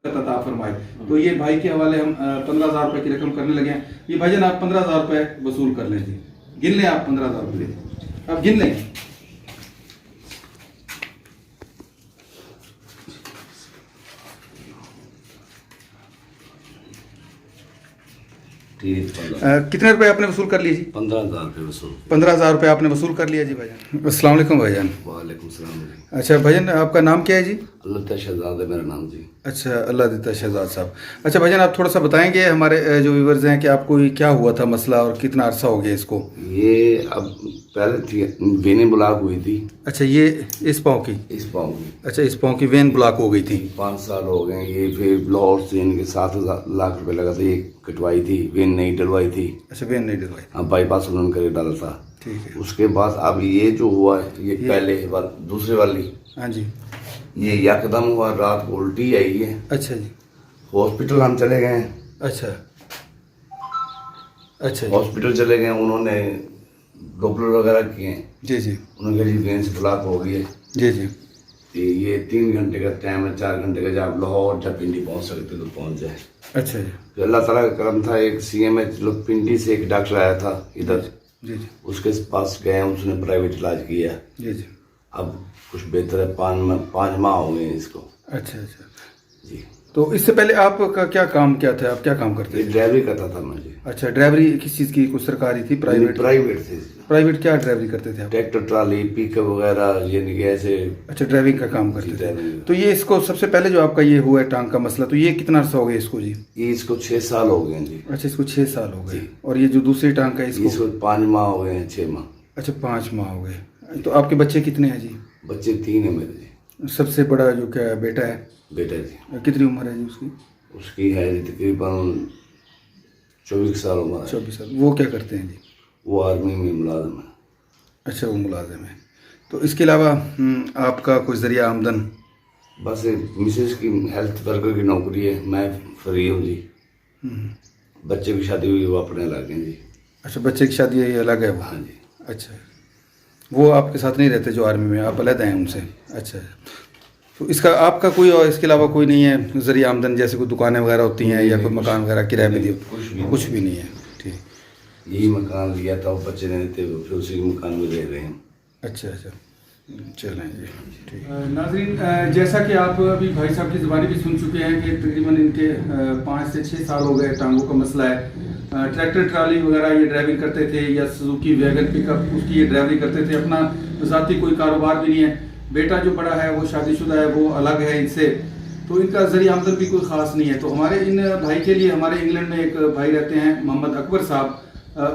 अता फरमाए। तो ये भाई के हवाले हम 15,000 रुपए की रकम करने लगे हैं। ये भाईजान आप 15,000 रुपए वसूल कर लें जी, गिन लें आप 15,000 रुपये, आप गिन लें। कितने रुपए आपने वसूल कर लिए जी? 15,000 रुपये वसूल। 15,000 रुपये आपने वसूल कर लिया जी भाईजान। अस्सलाम वालेकुम भाईजान। वालेकुम सलाम जी। अच्छा भाईजान, आपका नाम क्या है जी? अल्लाह देता शहजाद है मेरा नाम जी। अच्छा, अल्लाह देता शहजाद साहब। अच्छा भाईजान, आप थोड़ा सा बताएंगे हमारे जो व्यूवर्स हैं कि आपको क्या हुआ था मसला और कितना अरसा हो गया इसको? ये अब पहले थी वेनें ब्लॉक हुई थी। अच्छा, ये इस पाँव की? इस पाँव की। अच्छा, इस पाँव की वेन ब्लॉक हो गई थी। 5 साल हो गए। ये फिर लाहौर से इनके 7 लाख रुपए लगा था, ये कटवाई थी, वेन नहीं डलवाई थी। अच्छा, वेन नहीं डलवाई। हाँ, बाईपास उन्होंने कर डाला था। ठीक है। उसके बाद अब ये जो हुआ है ये पहले दूसरे वाली, हाँ जी, ये यकदम हुआ, रात को उल्टी आई है। अच्छा जी। हॉस्पिटल हम चले गए। अच्छा अच्छा जी। हॉस्पिटल चले गए, उन्होंने डॉपलर वगैरह किए। जी जी। उन्होंने कहा जी वेन से ब्लॉक हो गई है। जी जी। ये 3 घंटे का टाइम है, 4 घंटे का, जब आप लाहौर जब पिंडी पहुंच सकते तो पहुंच जाए। अच्छा जी। फिर अल्लाह ताला का करम था, एक CMH लोग पिंडी से एक डॉक्टर आया था इधर, जी जी। उसके पास गए, उसने प्राइवेट इलाज किया। जी जी। अब कुछ बेहतर है, 5 माह हो गए इसको। अच्छा अच्छा जी। तो इससे पहले आपका क्या काम क्या था, आप क्या काम करते ये थे? ड्राइवरी करता था मैं जी। अच्छा, ड्राइवरी किस चीज़ की? कुछ सरकारी थी, प्राइवेट? प्राइवेट थे। प्राइवेट क्या ड्राइवरी करते थे आप? ट्रैक्टर ट्राली पिकअप वगैरह, यानी कि ऐसे। अच्छा, ड्राइविंग का काम करते थे। ड्राइविंग। तो ये इसको सबसे पहले जो आपका ये हुआ है टांग का मसला, तो ये कितना अर्सा हो गया इसको जी? ये इसको 6 साल हो गए जी। अच्छा, इसको 6 साल हो गए। और ये जो दूसरी टांग का इसको इसको? 5 माह हो गए हैं, 6 माह। अच्छा, 5 माह हो गए। तो आपके बच्चे कितने हैं जी? बच्चे 3 है मेरे जी। सबसे बड़ा जो क्या बेटा है? बेटा जी। कितनी उम्र है जी उसकी? उसकी है जी तकरीबन 24 साल उम्र है। 24 साल। वो क्या करते हैं जी? वो आर्मी में मुलाजिम है। अच्छा, वो मुलाजिम है। तो इसके अलावा आपका कोई ज़रिया आमदन? बस मिसेज की हेल्थ वर्कर की नौकरी है, मैं फ्री हूँ जी। बच्चे की शादी हुई, वो अपने अलग हैं जी। अच्छा, बच्चे की शादी ये अलग है वो? हाँ जी। अच्छा, वो आपके साथ नहीं रहते जो आर्मी में, आप अलग हैं उनसे? अच्छा, तो इसका आपका कोई और इसके अलावा कोई नहीं है ज़रिया आमदन, जैसे कोई दुकानें वगैरह होती हैं या कोई मकान वगैरह किराए में दिए? कुछ भी नहीं है। ठीक। यही मकान लिया था, वो बच्चे नहीं थे, फिर उसी मकान में रह रहे हैं। अच्छा अच्छा, चलें जी, ठीक। नाज़रीन, जैसा कि आप अभी भाई साहब की ज़बानी भी सुन चुके हैं कि तकरीबन इनके 5 से 6 साल हो गए टांगों का मसला है। ट्रैक्टर ट्राली वगैरह ये ड्राइविंग करते थे, या सुजुकी वैगन पिकअप उसकी ये ड्राइविंग करते थे। अपना ज़ाती कोई कारोबार भी नहीं है। बेटा जो बड़ा है वो शादीशुदा है, वो अलग है इनसे, तो इनका ज़रिया आमदन भी कोई ख़ास नहीं है। तो हमारे इन भाई के लिए, हमारे इंग्लैंड में एक भाई रहते हैं मोहम्मद अकबर साहब,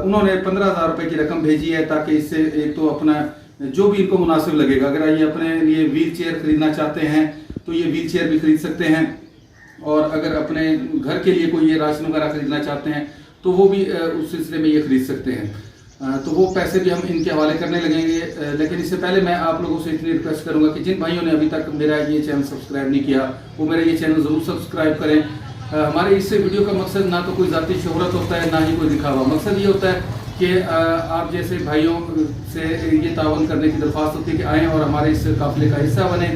उन्होंने 15,000 रुपये की रकम भेजी है, ताकि इससे एक तो अपना जो भी इनको मुनासिब लगेगा, अगर ये अपने लिए व्हील चेयर खरीदना चाहते हैं तो ये व्हील चेयर भी खरीद सकते हैं, और अगर अपने घर के लिए कोई ये राशन वगैरह खरीदना चाहते हैं तो वो भी उस सिलसिले में ये खरीद सकते हैं। तो वो पैसे भी हम इनके हवाले करने लगेंगे। लेकिन इससे पहले मैं आप लोगों से इतनी रिक्वेस्ट करूंगा कि जिन भाइयों ने अभी तक मेरा ये चैनल सब्सक्राइब नहीं किया, वो मेरा ये चैनल ज़रूर सब्सक्राइब करें। हमारे इस वीडियो का मकसद ना तो कोई ज़ाती शोहरत होता है, ना ही कोई दिखावा। मकसद ये होता है कि आप जैसे भाइयों से ये तावन करने की दरख्वास्त होती है कि आएँ और हमारे इस काफ़िले का हिस्सा बने,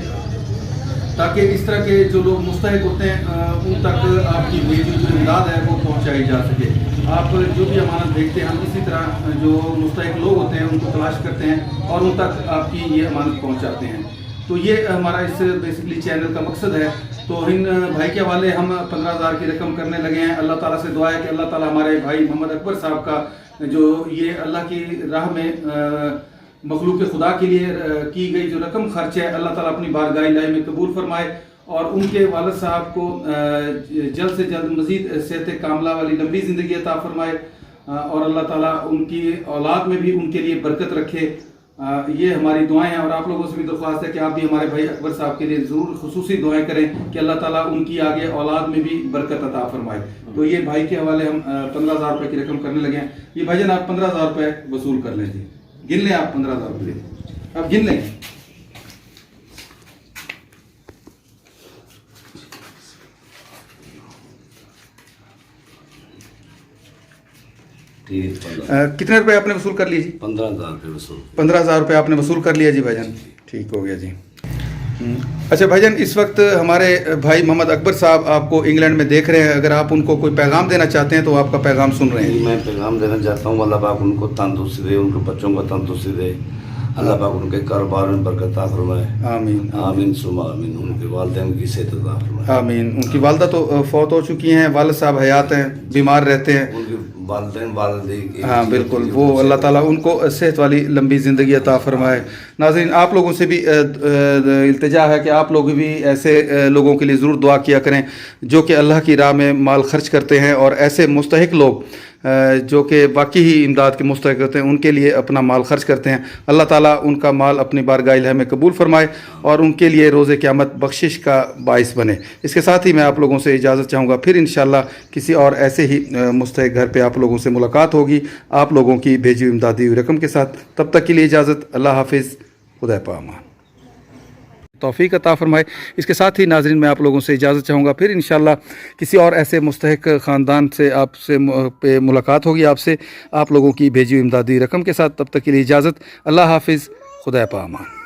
ताकि इस तरह के जो लोग मुस्तहिक होते हैं उन तक आपकी भेजी जो इमदाद है वो पहुंचाई जा सके। आप जो भी अमानत भेजते हैं, हम इसी तरह जो मुस्तहिक लोग होते हैं उनको तलाश करते हैं और उन तक आपकी ये अमानत पहुंचाते हैं। तो ये हमारा इस बेसिकली चैनल का मकसद है। तो इन भाई के हवाले हम 15,000 की रकम करने लगे हैं। अल्लाह ताला से दुआ है कि अल्लाह ताला हमारे भाई मोहम्मद अकबर साहब का जो ये अल्लाह की राह में मखलूक खुदा के लिए की गई जो रकम खर्च है, अल्लाह ताला अपनी बारगाह इलाही में कबूल फरमाए, और उनके वालिद साहब को जल्द से जल्द मज़ीद सेहत कामला वाली लंबी ज़िंदगी अता फरमाए, और अल्लाह ताला उनकी औलाद में भी उनके लिए बरकत रखे। ये हमारी दुआएं हैं। और आप लोगों से भी दरख्वास्त है कि आप भी हमारे भाई अकबर साहब के लिए ज़रूर खुसूसी दुआएं करें कि अल्लाह ताला उनकी आगे औलाद में भी बरकत अता फरमाए। तो ये भाई के हवाले हम 15,000 रुपये की रकम करने लगे हैं। ये भाईजान आप 15,000 रुपये वसूल कर लें जी, गिन लें आप 15,000 रुपये, आप गिन लें। कितने रुपए आपने वसूल कर लिए जी? 15,000 रुपये वसूल। 15,000 रुपये आपने वसूल कर लिया जी भाईजान। ठीक हो गया जी। अच्छा भाईजान, इस वक्त हमारे भाई मोहम्मद अकबर साहब आपको इंग्लैंड में देख रहे हैं, अगर आप उनको कोई पैगाम देना चाहते हैं तो आपका पैगाम सुन रहे हैं। मैं पैगाम देना चाहता हूँ, अल्लाह पाक उनको तंदुरुस्ती दे, उनके बच्चों को तंदुरुस्ती दे, अल्लाह पाक उनके कारोबार में बरकत अता फरमाए। आमीन आमीन सुमा आमीन। उनके वालिदैन की सेहत अता फरमाए। आमीन। उनकी वालदा तो फौत हो चुकी हैं, वालिद साहब हयात हैं, बीमार रहते हैं। उनके वालिदैन वालिदी, हाँ बिल्कुल, वो अल्लाह ताला उनको सेहत वाली लंबी ज़िंदगी अता फरमाए। नाज़रीन, आप लोगों से भी इल्तिजा है कि आप लोग भी ऐसे लोगों के लिए ज़रूर दुआ किया करें जो कि अल्लाह की राह में माल खर्च करते हैं, और ऐसे मुस्तहिक लोग जो कि वाकई ही इमदाद के मुस्तहिक होते हैं उनके लिए अपना माल खर्च करते हैं। अल्लाह ताला उनका माल अपनी बारगाह इलाही में कबूल फरमाए और उनके लिए रोज़े क़यामत बख्शिश का बाइस बने। इसके साथ ही मैं आप लोगों से इजाज़त चाहूँगा, फिर इंशाअल्लाह किसी और ऐसे ही मुस्तहिक घर पे आप लोगों से मुलाकात होगी आप लोगों की भेजी हुई इमदादी हुई रकम के साथ। तब तक के लिए इजाज़त, अल्लाह हाफिज़, खुदा पामान, तौफीक अता फरमाए। इसके साथ ही नाज़रीन मैं आप लोगों से इजाज़त चाहूँगा, फिर इंशाअल्लाह किसी और ऐसे मुस्तहिक ख़ानदान से आपसे पे मुलाकात होगी आपसे आप लोगों की भेजी हुई इमदादी रकम के साथ। तब तक के लिए इजाज़त, अल्लाह हाफिज़, खुदा पामान।